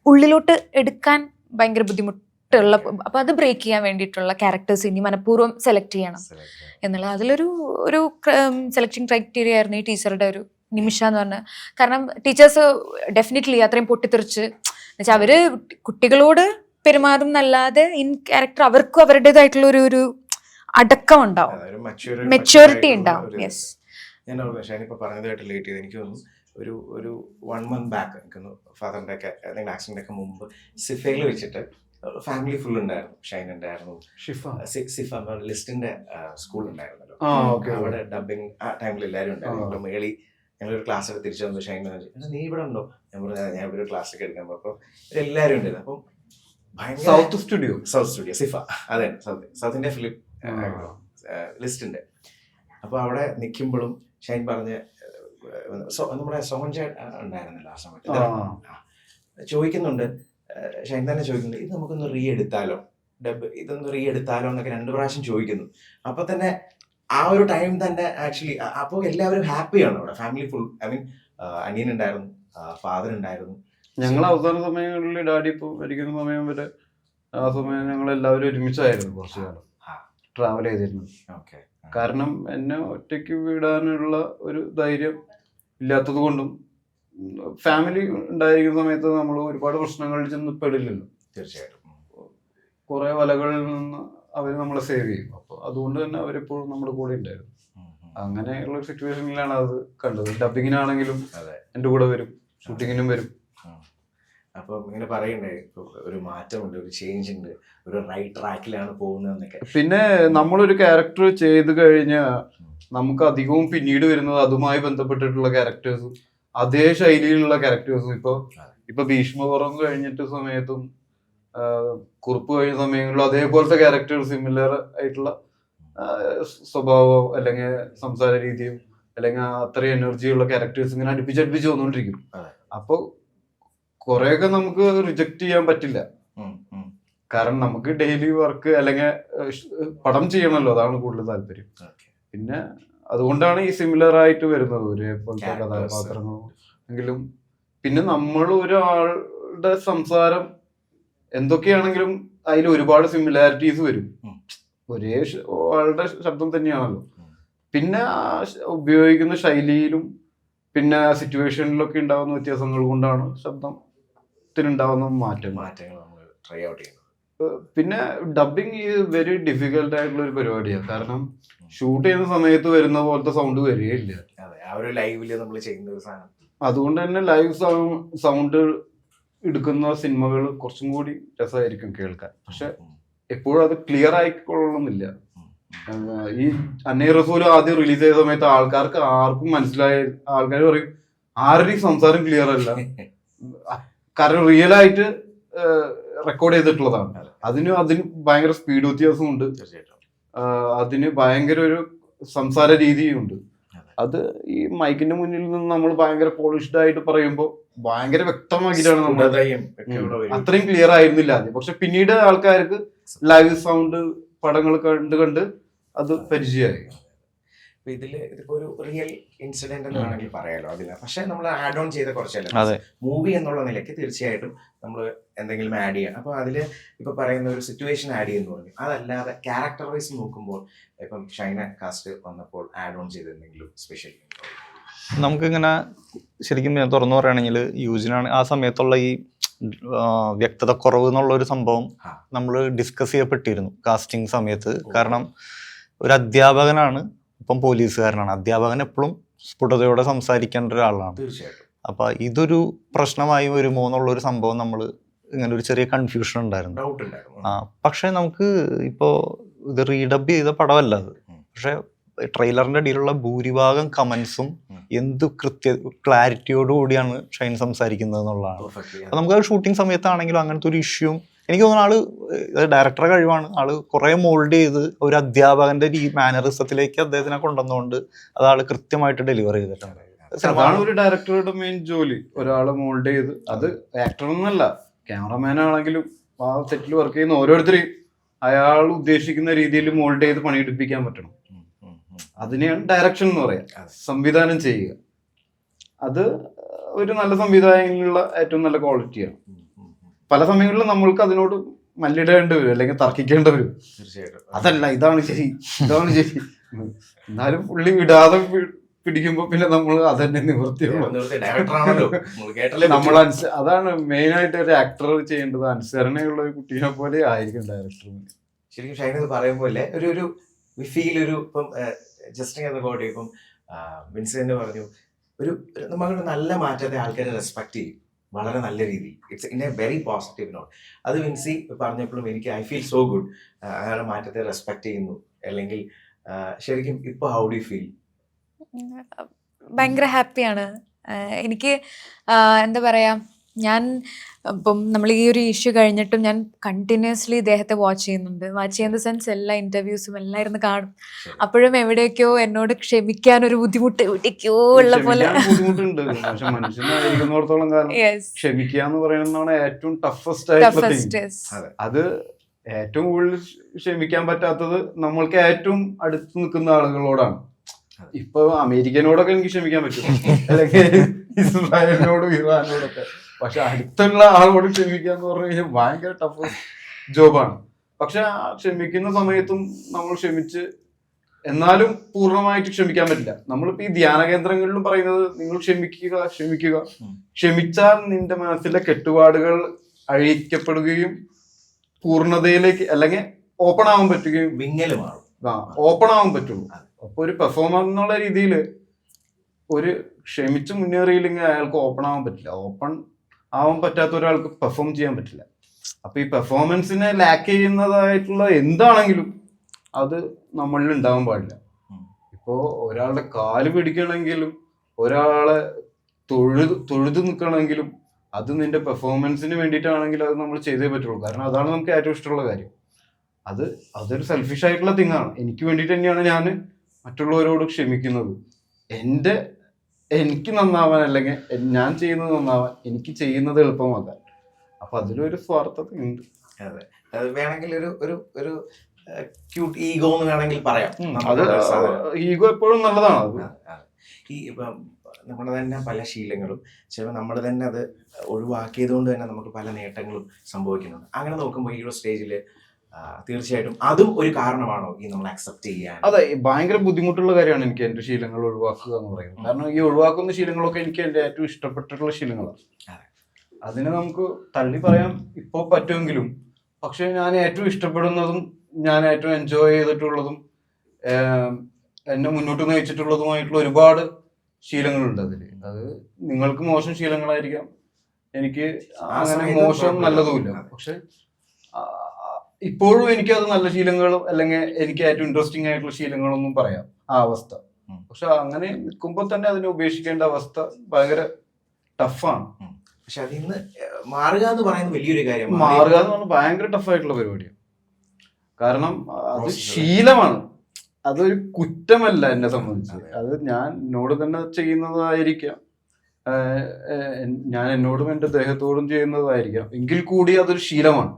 ഉള്ളിലോട്ട് എടുക്കാൻ ഭയങ്കര ബുദ്ധിമുട്ടുള്ള. അപ്പൊ അത് ബ്രേക്ക് ചെയ്യാൻ വേണ്ടിയിട്ടുള്ള ക്യാരക്ടേഴ്സ് ഇനി മനഃപൂർവ്വം സെലക്ട് ചെയ്യണം എന്നുള്ളത് അതിലൊരു സെലക്ടിങ് ക്രൈറ്റീരിയ ആയിരുന്നു ഈ ടീച്ചറുടെ ഒരു നിമിഷ എന്ന് പറഞ്ഞ. കാരണം ടീച്ചേഴ്സ് ഡെഫിനറ്റ്ലി അത്രയും പൊട്ടിത്തെറിച്ച് എന്നുവെച്ചാൽ അവര് കുട്ടികളോട് പെരുമാറും എന്നല്ലാതെ ഇൻ ക്യാരക്ടർ അവർക്കും അവരുടേതായിട്ടുള്ള ഒരു അടക്കം ഉണ്ടാവും, മെച്യൂരിറ്റി ഉണ്ടാവും. യെസ്, ഞാൻ ഷാനിപ്പോൾ പറഞ്ഞതായിട്ട് ലേറ്റ് ചെയ്ത് എനിക്ക് തോന്നുന്നു ഒരു 1 month ബാക്ക് എനിക്കൊന്ന് ഫാദറിൻ്റെ ഒക്കെ അല്ലെങ്കിൽ ആക്സിഡൻ്റ് ഒക്കെ മുമ്പ് സിഫയിൽ വെച്ചിട്ട് ഫാമിലി ഫുൾ ഉണ്ടായിരുന്നു. ഷൈൻ ഉണ്ടായിരുന്നു, സിഫ ലിസ്റ്റിന്റെ സ്കൂൾ ഉണ്ടായിരുന്നല്ലോ, അവിടെ ഡബിങ് ആ ടൈമിൽ എല്ലാവരും ഉണ്ടായിരുന്നു. അപ്പോൾ മേളി ഞങ്ങളൊരു ക്ലാസ് ഒക്കെ തിരിച്ചു വന്നു. ഷൈൻ നീ ഇവിടെ ഉണ്ടോ? ഞാൻ പറഞ്ഞു ഞാൻ ഇവിടെ ഒരു ക്ലാസ് ഒക്കെ എടുക്കാൻ പോകും. അപ്പോൾ എല്ലാവരും ഉണ്ടായിരുന്നു. അപ്പം ഭയങ്കര സൗത്ത് സ്റ്റുഡിയോ സിഫ, അതെ സൗത്ത് ഇന്ത്യ ഫിലിം ലിസ്റ്റിന്റെ. അപ്പോൾ അവിടെ നിൽക്കുമ്പോഴും ഷൈൻ പറഞ്ഞ് നമ്മുടെ സോമൻജ ഉണ്ടായിരുന്നല്ലോ ആ സമയത്ത് ചോദിക്കുന്നുണ്ട്, ഷൈൻ തന്നെ ചോദിക്കുന്നുണ്ട് ഇത് നമുക്കൊന്ന് എടുത്താലോ ഇതൊന്ന് എടുത്താലോ എന്നൊക്കെ 2 പ്രാവശ്യം ചോദിക്കുന്നു. അപ്പൊ തന്നെ ആ ഒരു ടൈം തന്നെ ആക്ച്വലി അപ്പോൾ എല്ലാവരും ഹാപ്പിയാണ് അവിടെ, ഫാമിലി ഫുൾ. ഐ മീൻ അനിയൻ ഉണ്ടായിരുന്നു, ഫാദർ ഉണ്ടായിരുന്നു. ഞങ്ങൾ അവസാന സമയങ്ങളിൽ ഡാഡി ഇപ്പോൾ മരിക്കുന്ന സമയം വരെ ആ സമയം ഞങ്ങൾ എല്ലാവരും ഒരുമിച്ചായിരുന്നു കുറച്ചു കാലം ട്രാവൽ ചെയ്തിരുന്നത്. കാരണം എന്നെ ഒറ്റയ്ക്ക് വിടാനുള്ള ഒരു ധൈര്യം ഇല്ലാത്തത് കൊണ്ടും ഫാമിലി ഉണ്ടായിരിക്കുന്ന സമയത്ത് നമ്മൾ ഒരുപാട് പ്രശ്നങ്ങളിൽ ചെന്ന് പെടില്ലല്ലോ. തീർച്ചയായിട്ടും കുറെ വലകളിൽ നിന്ന് അവർ നമ്മളെ സേവ് ചെയ്യും. അപ്പോൾ അതുകൊണ്ട് തന്നെ അവരെപ്പോഴും നമ്മുടെ കൂടെ ഉണ്ടായിരുന്നു. അങ്ങനെയുള്ള ഒരു സിറ്റുവേഷനിലാണ് അത് കണ്ടത്. ഡബിങ്ങിനാണെങ്കിലും എൻ്റെ കൂടെ വരും, ഷൂട്ടിങ്ങിനും വരും. അപ്പം ഇങ്ങനെ പറയണ്ടേ ഒരു മാറ്റമുണ്ട്, ഒരു ചേഞ്ച് ഉണ്ട്, ഒരു റൈറ്റ് ട്രാക്കിലാണ് പോകുന്നതെന്നൊക്കെ. പിന്നെ നമ്മളൊരു ക്യാരക്ടർ ചെയ്ത് കഴിഞ്ഞാൽ നമുക്ക് അധികവും പിന്നീട് വരുന്നത് അതുമായി ബന്ധപ്പെട്ടിട്ടുള്ള ക്യാരക്ടേഴ്സും അതേ ശൈലിയിലുള്ള ക്യാരക്ടേഴ്സും. ഇപ്പൊ ഭീഷ്മപുറം കഴിഞ്ഞിട്ട് സമയത്തും കുറുപ്പ് കഴിഞ്ഞ സമയങ്ങളിലും അതേപോലത്തെ ക്യാരക്ടേഴ്സ് സിമിലർ ആയിട്ടുള്ള സ്വഭാവം അല്ലെങ്കിൽ സംസാര രീതിയും അല്ലെങ്കിൽ അത്രയും എനർജിയുള്ള ക്യാരക്ടേഴ്സ് ഇങ്ങനെ അടുപ്പിച്ചടുപ്പിച്ച് വന്നുകൊണ്ടിരിക്കും. അപ്പോൾ കുറെയൊക്കെ നമുക്ക് റിജക്ട് ചെയ്യാൻ പറ്റില്ല. കാരണം നമുക്ക് ഡെയിലി വർക്ക് അല്ലെങ്കിൽ പടം ചെയ്യണമല്ലോ, അതാണ് കൂടുതൽ താല്പര്യം. പിന്നെ അതുകൊണ്ടാണ് ഈ സിമിലർ ആയിട്ട് വരുന്നത് ഒരേപോലത്തെ കഥാപാത്രങ്ങളും എങ്കിലും. പിന്നെ നമ്മൾ ഒരാളുടെ സംസാരം എന്തൊക്കെയാണെങ്കിലും അതിൽ ഒരുപാട് സിമിലാരിറ്റീസ് വരും. ഒരേ ആളുടെ ശബ്ദം തന്നെയാണല്ലോ. പിന്നെ ഉപയോഗിക്കുന്ന ശൈലിയിലും പിന്നെ സിറ്റുവേഷനിലൊക്കെ ഉണ്ടാകുന്ന വ്യത്യാസങ്ങൾ കൊണ്ടാണ് ശബ്ദത്തിനുണ്ടാവുന്ന മാറ്റങ്ങൾ നമ്മൾ ട്രൈ ഔട്ട് ചെയ്യുന്നത്. പിന്നെ ഡബിങ് ഈ വെരി ഡിഫിക്കൽട്ട് ആയിട്ടുള്ള ഒരു പരിപാടിയാണ്. കാരണം ഷൂട്ട് ചെയ്യുന്ന സമയത്ത് വരുന്ന പോലത്തെ സൗണ്ട് വരികയില്ല. അതുകൊണ്ട് തന്നെ ലൈവ് സൗണ്ട് എടുക്കുന്ന സിനിമകൾ കുറച്ചും കൂടി രസമായിരിക്കും കേൾക്കാൻ. പക്ഷെ എപ്പോഴും അത് ക്ലിയർ ആയിക്കൊള്ളണമെന്നില്ല. ഈ അന്നേ റസൂൽ ആദ്യം റിലീസ് ചെയ്ത സമയത്ത് ആർക്കും മനസ്സിലായ ആൾക്കാർ പറയും ആരുടെയും സംസാരം ക്ലിയർ അല്ല, കാരണം റിയൽ ആയിട്ട് റെക്കോർഡ് ചെയ്തിട്ടുള്ളതാണ്. അതിന് ഭയങ്കര സ്പീഡ് വ്യത്യാസമുണ്ട്, അതിന് ഭയങ്കര ഒരു സംസാര രീതിയുണ്ട്. അത് ഈ മൈക്കിന്റെ മുന്നിൽ നിന്ന് നമ്മൾ ഭയങ്കര പോളിഷ്ഡ് ആയിട്ട് പറയുമ്പോൾ ഭയങ്കര വ്യക്തമാക്കിയിട്ടാണ് നമ്മൾ, അത്രയും ക്ലിയർ ആയിരുന്നില്ല ആദ്യം. പക്ഷെ പിന്നീട് ആൾക്കാർക്ക് ലൈവ് സൗണ്ട് പടങ്ങൾ കണ്ട് അത് പരിചയമായി. ഇതിപ്പോ ഒരു റിയൽ ഇൻസിഡന്റ് എന്ന് വേണമെങ്കിൽ പറയാലോ അതിന്. പക്ഷെ നമ്മൾ ആഡ് ഓൺ ചെയ്ത കുറച്ചല്ല മൂവി എന്നുള്ള നിലയ്ക്ക് തീർച്ചയായിട്ടും നമ്മൾ എന്തെങ്കിലും ആഡ് ചെയ്യാം. അപ്പൊ അതില് ഇപ്പൊ പറയുന്ന ഒരു സിറ്റുവേഷൻ ആഡ് ചെയ്യുന്നു പറഞ്ഞു. അതല്ലാതെ ക്യാരക്ടർ വൈസ് നോക്കുമ്പോൾ ഇപ്പം ഷൈന കാസ്റ്റ് വന്നപ്പോൾ ആഡ് ഓൺ ചെയ്ത് എന്തെങ്കിലും സ്പെഷ്യൽ നമുക്കിങ്ങനെ ശരിക്കും തുറന്നു പറയുകയാണെങ്കിൽ യൂജിനാണ് ആ സമയത്തുള്ള ഈ വ്യക്തത കുറവ് എന്നുള്ള ഒരു സംഭവം നമ്മൾ ഡിസ്കസ് ചെയ്യപ്പെട്ടിരുന്നു കാസ്റ്റിംഗ് സമയത്ത്. കാരണം ഒരു അധ്യാപകനാണ്, ഇപ്പം പോലീസുകാരനാണ്. അധ്യാപകൻ എപ്പോഴും സ്ഫുടതയോടെ സംസാരിക്കേണ്ട ഒരാളാണ്. തീർച്ചയായിട്ടും. അപ്പൊ ഇതൊരു പ്രശ്നമായി വരുമോ എന്നുള്ളൊരു സംഭവം നമ്മൾ ഇങ്ങനെ ഒരു ചെറിയ കൺഫ്യൂഷൻ ഉണ്ടായിരുന്നു. പക്ഷെ നമുക്ക് ഇപ്പോ ഇത് റീഡബ് ചെയ്ത പടമല്ല അത്. പക്ഷെ ട്രെയിലറിന്റെ അടിയിലുള്ള ഭൂരിഭാഗം കമന്റ്സും എന്ത് ക്ലാരിറ്റിയോടുകൂടിയാണ് ഷൈൻ സംസാരിക്കുന്നത് എന്നുള്ളതാണ്. അപ്പൊ നമുക്ക് ഷൂട്ടിംഗ് സമയത്താണെങ്കിലും അങ്ങനത്തെ ഒരു ഇഷ്യൂവും എനിക്ക് തോന്നുന്ന ആള് ഡയറക്ടറുടെ കഴിവാണ്. ആള് കുറെ മോൾഡ് ചെയ്ത് ഒരു അധ്യാപകന്റെ മാനറിസത്തിലേക്ക് അദ്ദേഹത്തിനെ കൊണ്ടുവന്നുകൊണ്ട് അത് ആള് കൃത്യമായിട്ട് ഡെലിവർ ചെയ്തിട്ടുണ്ട്. അതാണ് ഒരു ഡയറക്ടറുടെ മെയിൻ ജോലി, ഒരാളെ മോൾഡ് ചെയ്ത്. അത് ആക്ടർ എന്നല്ല, ക്യാമറമാൻ ആണെങ്കിലും ആ സെറ്റിൽ വർക്ക് ചെയ്യുന്ന ഓരോരുത്തരെയും അയാൾ ഉദ്ദേശിക്കുന്ന രീതിയിൽ മോൾഡ് ചെയ്ത് പണിയെടുപ്പിക്കാൻ പറ്റണം. അതിനെയാണ് ഡയറക്ഷൻ എന്ന് പറയാം, സംവിധാനം ചെയ്യുക. അത് ഒരു നല്ല സംവിധായകനുള്ള ഏറ്റവും നല്ല ക്വാളിറ്റിയാണ്. പല സമയങ്ങളിലും നമ്മൾക്ക് അതിനോട് മല്ലിടേണ്ടി വരും, അല്ലെങ്കിൽ തർക്കിക്കേണ്ടി വരും. അതല്ല, ഇതാണ് ശരി. എന്നാലും പുള്ളി വിടാതെ പിടിക്കുമ്പോ പിന്നെ നമ്മൾ അതന്നെ നിവൃത്തിയുള്ളൂ. നമ്മൾ അതാണ് മെയിൻ ആയിട്ട് ഒരു ആക്ടർ ചെയ്യേണ്ടത്. അനുസരണയുള്ള ഒരു കുട്ടീനെ പോലെ ആയിരിക്കും ഡയറക്ടർ. ശരിക്കും ഷൈന പറയുമ്പോലെ ഒരു ഫീൽ ഒരു ഇപ്പം ജസ്റ്റിംഗ് ബോഡി ഇപ്പം വിൻസെന്റ് പറഞ്ഞു നമ്മളൊരു നല്ല മാറ്റത്തെ ആൾക്കാരെ റെസ്പെക്ട് ചെയ്യും വളരെ നല്ല രീതിയിൽ. It's in A very positive not. അത് വിൻസി പറഞ്ഞപ്പോഴും എനിക്ക് ഐ ഫീൽ സോ ഗുഡ്. അയാളുടെ മാറ്റത്തെ റെസ്പെക്ട് ചെയ്യുന്നു. അല്ലെങ്കിൽ ശരിക്കും ഇപ്പൊ ഹൗ ഡു ഫീൽ? ഭയങ്കര ഹാപ്പിയാണ് എനിക്ക്. എന്താ പറയാ, ഞാൻ ഇപ്പം നമ്മൾ ഈ ഒരു ഇഷ്യൂ കഴിഞ്ഞിട്ടും ഞാൻ കണ്ടിന്യൂസ്ലി ഇദ്ദേഹത്തെ വാച്ച് ചെയ്യുന്ന സെൻസ് എല്ലാ ഇന്റർവ്യൂസും എല്ലാം ഇരുന്ന് കാണും. അപ്പോഴും എവിടെയൊക്കെയോ എന്നോട് ക്ഷമിക്കാൻ ഒരു ബുദ്ധിമുട്ട് എവിടേക്കോ ഉള്ള പോലെ. ബുദ്ധിമുട്ടുണ്ട്, പക്ഷെ മനുഷ്യനായിരിക്കുന്നിടത്തോളം കാലം ക്ഷമിക്കുക എന്ന് പറയുന്നതാണ് ഏറ്റവും ടഫസ്റ്റ് ആയിട്ടുള്ള. അത് ഏറ്റവും കൂടുതൽ ക്ഷമിക്കാൻ പറ്റാത്തത് നമ്മൾക്ക് ഏറ്റവും അടുത്ത് നിൽക്കുന്ന ആളുകളോടാണ്. ഇപ്പൊ അമേരിക്കനോടൊക്കെ എനിക്ക് ക്ഷമിക്കാൻ പറ്റും, അല്ലെങ്കിൽ ഇസ്രായേലിനോടും ഇറാനോടൊക്കെ. പക്ഷെ അടുത്തുള്ള ആളോട് ക്ഷമിക്കുക എന്ന് പറഞ്ഞു കഴിഞ്ഞാൽ ഭയങ്കര ടഫ് ജോബാണ്. പക്ഷെ ക്ഷമിക്കുന്ന സമയത്തും നമ്മൾ ക്ഷമിച്ച്, എന്നാലും പൂർണ്ണമായിട്ട് ക്ഷമിക്കാൻ പറ്റില്ല. നമ്മളിപ്പോ ഈ ധ്യാന കേന്ദ്രങ്ങളിലും പറയുന്നത് നിങ്ങൾ ക്ഷമിക്കുക. ക്ഷമിച്ചാൽ നിന്റെ മനസ്സിലെ കെട്ടുപാടുകൾ അഴിക്കപ്പെടുകയും പൂർണ്ണതയിലേക്ക് അല്ലെങ്കിൽ ഓപ്പൺ ആവാൻ പറ്റുകയും ഓപ്പൺ ആവാൻ പറ്റുള്ളൂ. അപ്പൊ ഒരു പെർഫോമർ എന്നുള്ള രീതിയിൽ ഒരു ക്ഷമിച്ച് മുന്നേറിയില്ലെങ്കിൽ അയാൾക്ക് ഓപ്പൺ ആവാൻ പറ്റില്ല. ഓപ്പൺ ആവാൻ പറ്റാത്ത ഒരാൾക്ക് പെർഫോം ചെയ്യാൻ പറ്റില്ല. അപ്പൊ ഈ പെർഫോമൻസിനെ ലാക്ക് ചെയ്യുന്നതായിട്ടുള്ള എന്താണെങ്കിലും അത് നമ്മളിൽ ഉണ്ടാവാൻ പാടില്ല. ഇപ്പോ ഒരാളുടെ കാല് പിടിക്കണമെങ്കിലും ഒരാളെ തൊഴുതു നിൽക്കണമെങ്കിലും അത് നിന്റെ പെർഫോമൻസിന് വേണ്ടിയിട്ടാണെങ്കിൽ അത് നമ്മൾ ചെയ്തേ പറ്റുള്ളൂ. കാരണം അതാണ് നമുക്ക് ഏറ്റവും ഇഷ്ടമുള്ള കാര്യം. അതൊരു സെൽഫിഷ് ആയിട്ടുള്ള തിങ്ങാണ്. എനിക്ക് വേണ്ടിയിട്ട് തന്നെയാണ് ഞാൻ മറ്റുള്ളവരോട് ക്ഷമിക്കുന്നത്. എനിക്ക് നന്നാവാൻ, അല്ലെങ്കിൽ ഞാൻ ചെയ്യുന്നത് നന്നാവാൻ, എനിക്ക് ചെയ്യുന്നത് എളുപ്പമാക്കാൻ. അപ്പൊ അതിലൊരു സ്വാർത്ഥത ഉണ്ട്. അതെ, അത് വേണമെങ്കിൽ ഒരു ഒരു ഒരു ക്യൂട്ട് ഈഗോ എന്ന് വേണമെങ്കിൽ പറയാം. അത് ഈഗോ എപ്പോഴും നല്ലതാണ്. അത് ഈ ഇപ്പം നമ്മുടെ തന്നെ പല ശീലങ്ങളും ചിലപ്പോൾ നമ്മൾ തന്നെ അത് ഒഴിവാക്കിയത് കൊണ്ട് തന്നെ നമുക്ക് പല നേട്ടങ്ങളും സംഭവിക്കുന്നുണ്ട്. അങ്ങനെ നോക്കുമ്പോൾ ഈ ഒരു സ്റ്റേജിൽ തീർച്ചയായിട്ടും അതും ഒരു കാരണമാണോ ഈ നമ്മൾ അക്സെപ്റ്റ് ചെയ്യാൻ? അതെ, ഭയങ്കര ബുദ്ധിമുട്ടുള്ള കാര്യമാണ് എനിക്ക് എൻ്റെ ശീലങ്ങൾ ഒഴിവാക്കുക എന്ന് പറയുന്നത്. കാരണം ഈ ഒഴിവാക്കുന്ന ശീലങ്ങളൊക്കെ എനിക്ക് എൻ്റെ ഏറ്റവും ഇഷ്ടപ്പെട്ടിട്ടുള്ള ശീലങ്ങളാണ്. അതിനെ നമുക്ക് തള്ളി പറയാൻ ഇപ്പോൾ പറ്റുമെങ്കിലും, പക്ഷെ ഞാൻ ഏറ്റവും ഇഷ്ടപ്പെടുന്നതും ഞാൻ ഏറ്റവും എൻജോയ് ചെയ്തിട്ടുള്ളതും എന്നെ മുന്നോട്ട് നയിച്ചിട്ടുള്ളതുമായിട്ടുള്ള ഒരുപാട് ശീലങ്ങളുണ്ട് അതിൽ. അത് നിങ്ങൾക്ക് മോശം ശീലങ്ങളായിരിക്കാം, എനിക്ക് അങ്ങനെ മോശം നല്ലതുമില്ല. പക്ഷെ ഇപ്പോഴും എനിക്കത് നല്ല ശീലങ്ങളും അല്ലെങ്കിൽ എനിക്ക് ഏറ്റവും ഇൻട്രസ്റ്റിംഗ് ആയിട്ടുള്ള ശീലങ്ങളൊന്നും പറയാം ആ അവസ്ഥ. പക്ഷെ അങ്ങനെ നിൽക്കുമ്പോൾ തന്നെ അതിനെ ഉപേക്ഷിക്കേണ്ട അവസ്ഥ ഭയങ്കര ടഫാണ്. പക്ഷെ അതിന്ന് മാറുക എന്ന് പറയുന്നത് വലിയൊരു കാര്യമാണ്. മാറുക എന്ന് പറഞ്ഞാൽ ഭയങ്കര ടഫായിട്ടുള്ള പരിപാടിയാണ്. കാരണം അത് ശീലമാണ്, അതൊരു കുറ്റമല്ല എന്നെ സംബന്ധിച്ച്. അത് ഞാൻ എന്നോട് തന്നെ ചെയ്യുന്നതായിരിക്കാം, ഞാൻ എന്നോടും എൻ്റെ ദേഹത്തോടും ചെയ്യുന്നതായിരിക്കാം, എങ്കിൽ കൂടി അതൊരു ശീലമാണ്.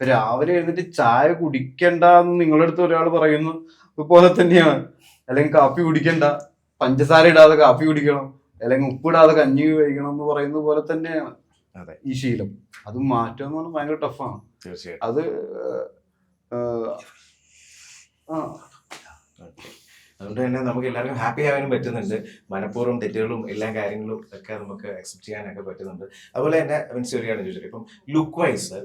രാവിലെ എഴുന്നിട്ട് ചായ കുടിക്കണ്ട എന്ന് നിങ്ങളുടെ അടുത്ത് ഒരാൾ പറയുന്നു പോലെ തന്നെയാണ്. അല്ലെങ്കിൽ കാപ്പി കുടിക്കണ്ട, പഞ്ചസാര ഇടാതെ കാപ്പി കുടിക്കണം, അല്ലെങ്കിൽ ഉപ്പിടാതെ കഞ്ഞി കഴിക്കണം എന്ന് പറയുന്നത് പോലെ തന്നെയാണ് ഈ ശീലം. അത് മാറ്റുക എന്ന് പറഞ്ഞാൽ ഭയങ്കര ടഫാണ്. തീർച്ചയായിട്ടും അത് അതുകൊണ്ട് തന്നെ നമുക്ക് എല്ലാവർക്കും ഹാപ്പി ആവാനും പറ്റുന്നുണ്ട്. മനഃപൂർവ്വം തെറ്റുകളും എല്ലാ കാര്യങ്ങളും ഒക്കെ നമുക്ക് അക്സെപ്റ്റ് ചെയ്യാനൊക്കെ പറ്റുന്നുണ്ട്. അതുപോലെ തന്നെ മീൻസ് ശരിയാണ് ചോദിച്ചത്, ഇപ്പം ലുക്ക് വൈസ്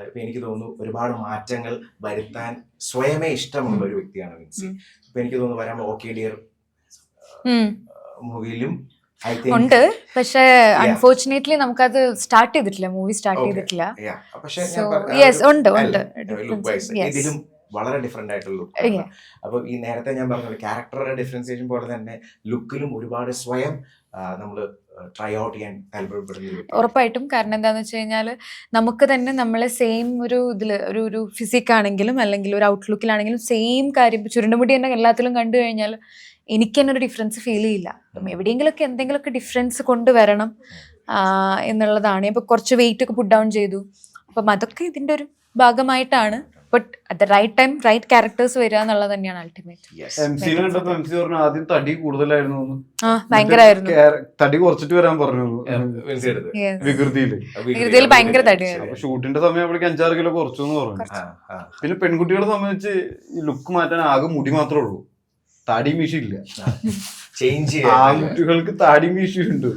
ഇപ്പൊ എനിക്ക് തോന്നുന്നു ഒരുപാട് മാറ്റങ്ങൾ വരുത്താൻ സ്വയമേ ഇഷ്ടമുള്ള ഒരു വ്യക്തിയാണ് മീൻസ്. ഇപ്പൊ എനിക്ക് തോന്നുന്നു വരാൻ ഓക്കെ ഡിയർ മൂവിയിലും ഉണ്ട്, പക്ഷെ അൺഫോർച്ചുനേറ്റ്ലി നമുക്കത് സ്റ്റാർട്ട് ചെയ്തിട്ടില്ല, മൂവി സ്റ്റാർട്ട് ചെയ്തിട്ടില്ല. ലുക്ക് വൈസ് ഇതിലും വളരെ ഡിഫറെന്റ് ആയിട്ടുള്ള ലുക്ക്. അപ്പൊ ഈ നേരത്തെ ഞാൻ പറഞ്ഞ ക്യാരക്ടറുടെ ഡിഫറൻസിയേഷൻ പോലെ തന്നെ ലുക്കിലും ഒരുപാട് സ്വയം നമ്മൾ ട്രൈ ഔട്ട് ചെയ്യാൻ താല്പര്യപ്പെടുന്നു. ഉറപ്പായിട്ടും. കാരണം എന്താന്ന് വെച്ച് കഴിഞ്ഞാൽ നമുക്ക് തന്നെ നമ്മളെ സെയിം ഒരു ഇതിൽ ഒരു ഫിസിക് ആണെങ്കിലും അല്ലെങ്കിൽ ഒരു ഔട്ട്ലുക്കിലാണെങ്കിലും സെയിം കാര്യം ചുരുണ്ടുമുടി തന്നെ എല്ലാത്തിലും കണ്ടു കഴിഞ്ഞാൽ എനിക്ക് തന്നെ ഒരു ഡിഫറൻസ് ഫീൽ ചെയ്യില്ല. അപ്പം എവിടെയെങ്കിലുമൊക്കെ എന്തെങ്കിലുമൊക്കെ ഡിഫറൻസ് കൊണ്ടുവരണം എന്നുള്ളതാണ്. ഇപ്പൊ കുറച്ച് വെയിറ്റ് ഒക്കെ പുട്ട് ഡൗൺ ചെയ്തു, അപ്പം അതൊക്കെ ഇതിന്റെ ഒരു ഭാഗമായിട്ടാണ്. But at the right time right characters വരിക എന്നുള്ളത് തന്നെയാണ് അൾട്ടിമേറ്റ്. എംസിനെ കണ്ടപ്പോ എംസി പറഞ്ഞു ആദ്യം തടി കൂടുതലായിരുന്നു, ഭയങ്കരമായിരുന്നു, തടി കുറച്ചിട്ട് വരാൻ പറഞ്ഞു വികൃതിയില് ഭയങ്കര തടിയായിരുന്നു. അപ്പൊ ഷൂട്ടിന്റെ സമയം 5-6 കിലോ കുറച്ചു എന്ന് പറഞ്ഞു. പിന്നെ പെൺകുട്ടികളെ സംബന്ധിച്ച് ഈ ലുക്ക് മാറ്റാൻ ആകെ മുടി മാത്രമേ ഉള്ളൂ, താടി മീശ ഇല്ല. ആൺകുട്ടികൾക്ക് താടി മീശയുണ്ട്.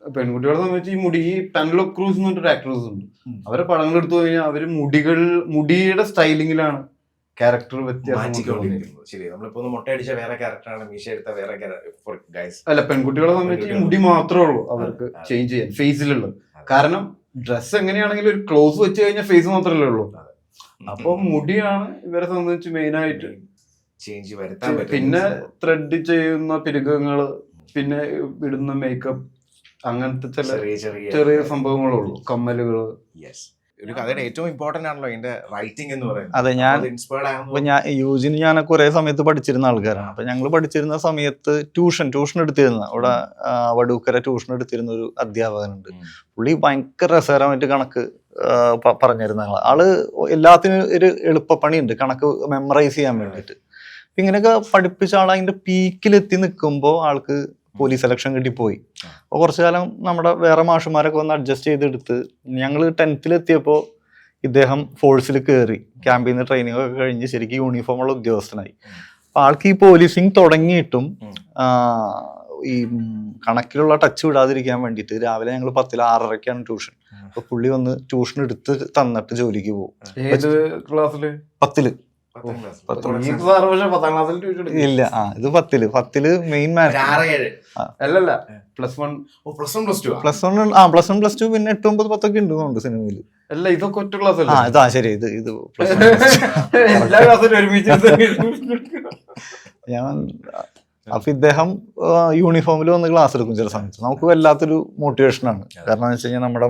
പെൺകുട്ടികളെ സംബന്ധിച്ച് ഈ മുടി, ഈ പെനലോപ്പ് ക്രൂസ് എന്ന് പറഞ്ഞിട്ട് ആക്ട്രസ് ഉണ്ട്, അവരെ പടങ്ങൾ എടുത്തു കഴിഞ്ഞാൽ അവര് മുടിയുടെ സ്റ്റൈലിങ്ങിലാണ് ക്യാരക്ടർ വ്യത്യാസം. അല്ല, പെൺകുട്ടികളെ സംബന്ധിച്ച് ഈ മുടി മാത്രമേ ഉള്ളൂ അവർക്ക് ചേഞ്ച് ചെയ്യാൻ ഫേസിലുള്ളത്. കാരണം ഡ്രസ് എങ്ങനെയാണെങ്കിലും ഒരു ക്ലോസ് വെച്ച് കഴിഞ്ഞാൽ ഫേസ് മാത്രമല്ലേ ഉള്ളൂ. അപ്പൊ മുടിയാണ് ഇവരെ സംബന്ധിച്ച് മെയിൻ ആയിട്ട് ചേഞ്ച് വരുത്താൻ. പിന്നെ ത്രെഡ് ചെയ്യുന്ന പിരുകങ്ങള്, പിന്നെ ഇടുന്ന മേക്കപ്പ്, അങ്ങനത്തെ ചില ചെറിയ സംഭവങ്ങളുള്ളൂ, കമ്മലുകള്. ഒരു കഥയുടെ ഏറ്റവും ഇമ്പോർട്ടന്റ് ആണല്ലോ ഇതിന്റെ റൈറ്റിംഗ് എന്ന് പറയുന്നത്. അതെ, ഞാൻ യൂജിന് ഞാൻ കുറെ സമയത്ത് പഠിച്ചിരുന്ന ആൾക്കാരാണ്. അപ്പൊ ഞങ്ങൾ പഠിച്ചിരുന്ന സമയത്ത് ട്യൂഷൻ എടുത്തിരുന്ന അവിടെ വടൂക്കര ട്യൂഷൻ എടുത്തിരുന്ന ഒരു അധ്യാപകനുണ്ട്. പുള്ളി ഭയങ്കര രസകരമായിട്ട് കണക്ക് പറഞ്ഞിരുന്ന ആള്. എല്ലാത്തിനും ഒരു എളുപ്പപ്പണിയുണ്ട് കണക്ക് മെമ്മറൈസ് ചെയ്യാൻ വേണ്ടിയിട്ട്. ഇങ്ങനെയൊക്കെ പഠിപ്പിച്ച ആൾ അതിന്റെ പീക്കിലെത്തി നിൽക്കുമ്പോൾ ആൾക്ക് പോലീസ് സെലക്ഷൻ കിട്ടിപ്പോയി. അപ്പോൾ കുറച്ചു കാലം നമ്മുടെ വേറെ മാഷുമാരൊക്കെ ഒന്ന് അഡ്ജസ്റ്റ് ചെയ്തെടുത്ത് ഞങ്ങൾ 10th എത്തിയപ്പോൾ ഇദ്ദേഹം ഫോഴ്സിൽ കയറി ക്യാമ്പിൽ നിന്ന് ട്രെയിനിങ് ഒക്കെ കഴിഞ്ഞ് ശരിക്കും യൂണിഫോമുള്ള ഉദ്യോഗസ്ഥനായി. അപ്പോൾ ആൾക്ക് ഈ പോലീസിങ് തുടങ്ങിയിട്ടും ഈ കണക്കിലുള്ള ടച്ച് വിടാതിരിക്കാൻ വേണ്ടിയിട്ട് രാവിലെ ഞങ്ങൾ 10 6:30ക്കാണ് ട്യൂഷൻ. അപ്പോൾ പുള്ളി വന്ന് ട്യൂഷൻ എടുത്ത് തന്നിട്ട് ജോലിക്ക് പോകും. 10th ഇല്ല, ഇത് 10th മെയിൻ മാച്ച്. അല്ലല്ല, +1 +1 +2 പിന്നെ 8 9 10 ഒക്കെ ഉണ്ട് സിനിമയില്. അല്ല, ഇതൊക്കെ ഒറ്റ ക്ലാസ് അല്ല. ഇതാ ശരി, ഇത് എല്ലാ ക്ലാസ്സിലും ഒരുമിച്ച്. ഞാൻ അപ്പൊ ഇദ്ദേഹം യൂണിഫോമിൽ വന്ന് ക്ലാസ് എടുക്കും ചില സമയത്ത്. നമുക്ക് വല്ലാത്തൊരു മോട്ടിവേഷനാണ്. കാരണം എന്ന് വെച്ച് കഴിഞ്ഞാൽ നമ്മുടെ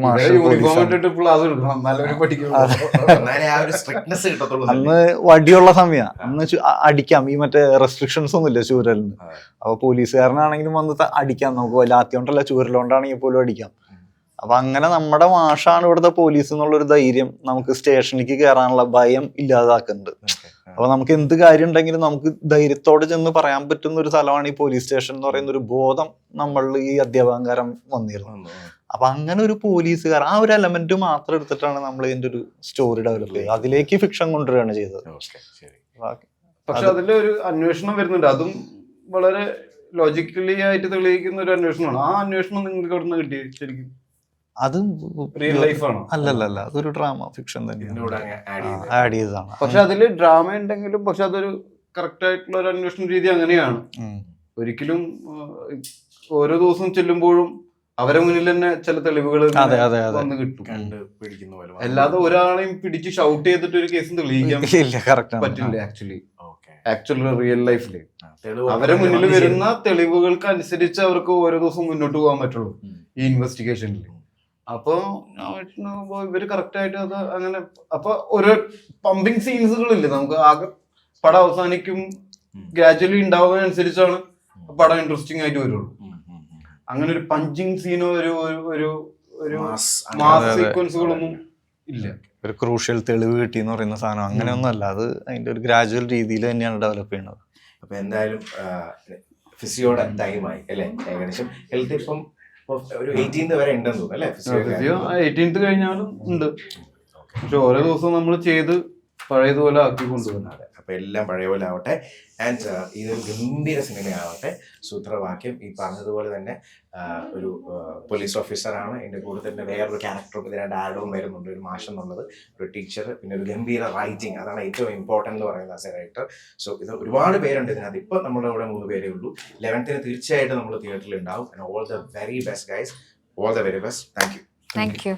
അന്ന് വടിയുള്ള സമയമാണ്. അന്ന് അടിക്കാം, ഈ മറ്റേ റെസ്ട്രിക്ഷൻസ് ഒന്നും ഇല്ല ചൂരലിന്. അപ്പൊ പോലീസുകാരനാണെങ്കിലും വന്ന് അടിക്കാം, നമുക്ക് ലാത്തി കൊണ്ടല്ല ചൂരലുകൊണ്ടാണെങ്കിൽ പോലും അടിക്കാം. അപ്പൊ അങ്ങനെ നമ്മുടെ മാഷാണ് ഇവിടുത്തെ പോലീസ് എന്നുള്ളൊരു ധൈര്യം നമുക്ക് സ്റ്റേഷനിലേക്ക് കയറാനുള്ള ഭയം ഇല്ലാതാക്കുന്നുണ്ട്. അപ്പൊ നമുക്ക് എന്ത് കാര്യം ഉണ്ടെങ്കിലും നമുക്ക് ധൈര്യത്തോടെ ചെന്ന് പറയാൻ പറ്റുന്ന ഒരു സ്ഥലമാണ് ഈ പോലീസ് സ്റ്റേഷൻ എന്ന് പറയുന്ന ഒരു ബോധം നമ്മളിൽ ഈ അധ്യാപകരം വന്നിരുന്നു. അപ്പൊ അങ്ങനെ ഒരു പോലീസുകാർ ആ ഒരു എലമെന്റ് മാത്രം എടുത്തിട്ടാണ് നമ്മൾ ഇതിന്റെ ഒരു സ്റ്റോറി ഡെവലപ്പ് ചെയ്തത്. അതിലേക്ക് ഫിക്ഷൻ കൊണ്ടുവരികയാണ് ചെയ്തത്. പക്ഷെ അതിന്റെ ഒരു അന്വേഷണം വരുന്നുണ്ട്, അതും വളരെ ലോജിക്കലി ആയിട്ട് തെളിയിക്കുന്ന ഒരു അന്വേഷണമാണ്. ആ അന്വേഷണം നിങ്ങൾക്ക് എവിടെ നിന്ന് കിട്ടി ശരിക്കും? അത് റിയൽ ലൈഫ് ആണോ? അല്ലല്ല, അതൊരു ഡ്രാമ ഫിക്ഷൻ തന്നെയാണ്, ആഡ് ചെയ്തതാണ്. പക്ഷെ അതില് ഡ്രാമ ഉണ്ടെങ്കിലും പക്ഷെ അതൊരു കറക്റ്റ് ആയിട്ടുള്ള ഒരു അന്വേഷണ രീതി അങ്ങനെയാണ്. ഒരിക്കലും ഓരോ ദിവസം ചെല്ലുമ്പോഴും അവരെ മുന്നിൽ തന്നെ ചില തെളിവുകൾ വന്ന് കിട്ടും. അല്ലാതെ ഒരാളെയും പിടിച്ച് ഷൗട്ട് ചെയ്തിട്ട് ഒരു കേസും തെളിയിക്കാൻ പറ്റില്ല. ആക്ച്വലി റിയൽ ലൈഫില് അവരെ മുന്നിൽ വരുന്ന തെളിവുകൾക്ക് അനുസരിച്ച് അവർക്ക് ഓരോ ദിവസം മുന്നോട്ട് പോകാൻ പറ്റുള്ളൂ ഈ ഇൻവെസ്റ്റിഗേഷനിൽ. അപ്പൊ ഇവര് കറക്റ്റ് ആയിട്ട് അത് അങ്ങനെ അപ്പൊ ഓരോ പമ്പിങ് സീൻസുകളില്ലേ നമുക്ക്, ആകെ പടം അവസാനിക്കും ഗ്രാജുവലി ഉണ്ടാവുന്നതനുസരിച്ചാണ് പടം ഇൻട്രസ്റ്റിംഗ് ആയിട്ട് വരുള്ളൂ. അങ്ങനെ ഒരു പഞ്ചിങ് സീനോ ഒരു മാസ് സീക്വൻസുകളൊന്നും ഇല്ല. ഒരു ക്രൂഷ്യൽ തെളിവ് കിട്ടി എന്ന് പറയുന്ന സാധനം അങ്ങനെയൊന്നും അല്ല. അത് അതിന്റെ ഒരു ഗ്രാജുവൽ രീതിയിൽ തന്നെയാണ് ഡെവലപ്പ് ചെയ്യുന്നത്. അപ്പൊ എന്തായാലും ഫിസിയോടെ ടൈമായി അല്ലെ, ഏകദേശം ഹെൽത്ത് ഇപ്പം ഒരു 18th വരെ ഉണ്ടെന്ന് തോന്നുന്നു അല്ലെ? ഫിസിയോ 18th കഴിഞ്ഞാലും ഉണ്ട്. പക്ഷെ ഓരോ ദിവസവും നമ്മൾ ചെയ്ത് പഴയതുപോലെ ആക്കി കൊണ്ടുപോകുന്നത്. അപ്പൊ എല്ലാം പഴയ പോലെ ആവട്ടെ. ആൻഡ് ഇതൊരു ഗംഭീര സിനിമയാവട്ടെ. സൂത്രവാക്യം ഈ പറഞ്ഞതുപോലെ തന്നെ ഒരു പോലീസ് ഓഫീസറാണ്, എൻ്റെ കൂടെ തന്നെ വേറൊരു ക്യാരക്ടറും ഇതിനായിട്ട് ആഡും വരുന്നുണ്ട്, ഒരു മാഷ് എന്നുള്ളത്, ഒരു ടീച്ചർ, പിന്നെ ഒരു ഗംഭീര റൈറ്റിംഗ്. അതാണ് ഏറ്റവും ഇമ്പോർട്ടൻ്റ് എന്ന് പറയുന്നത് ആസ് എ റൈറ്റർ. സോ ഇത് ഒരുപാട് പേരുണ്ട് ഇതിനകത്ത്. ഇപ്പോൾ നമ്മുടെ ഇവിടെ 3 പേരേ ഉള്ളൂ. 11th തീർച്ചയായിട്ടും നമ്മൾ തിയേറ്ററിൽ ഉണ്ടാവും. And all the very best guys, all the very best. Thank you. Thank you.